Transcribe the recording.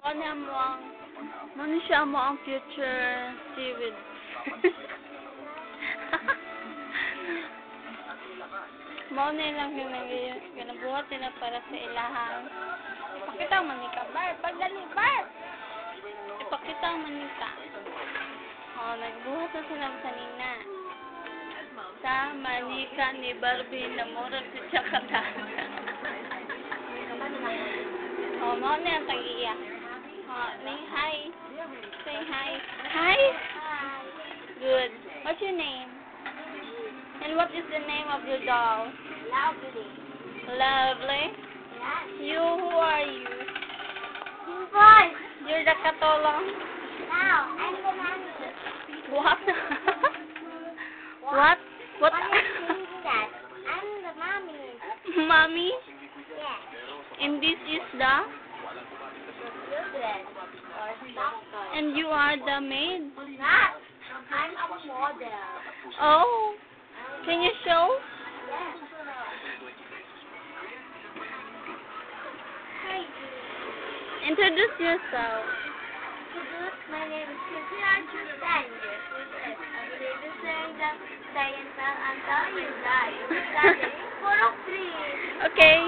Ano siya mo ang future seaweed. Mao na lang yung ginabuhat nila para sa ilahang. Pakita man ni ka, Bar. Pagdali, Bar! Ipakita man ni ka. Nagbuhat na sila sa nina. Sa manika ni Barbie na murag sa tsakadana. Mao na ang tag-iya. Hi. Say hi. Hi? Hi. Good. What's your name? And what is the name of your doll? Lovely. Lovely. Yes. You, who are you? Boy. You're the katolong. Now, I'm the mommy. What? What? What? Why are you saying that? I'm the mommy. Mommy? Yes. And this is the? Children. Or doctor. And you are the maid? Not. I'm a model. Oh. Can you show? Yes. Hi. Introduce yourself. My name is Cynthia Justanger. I'm representing the science and tell you guys. Studying for a free. Okay.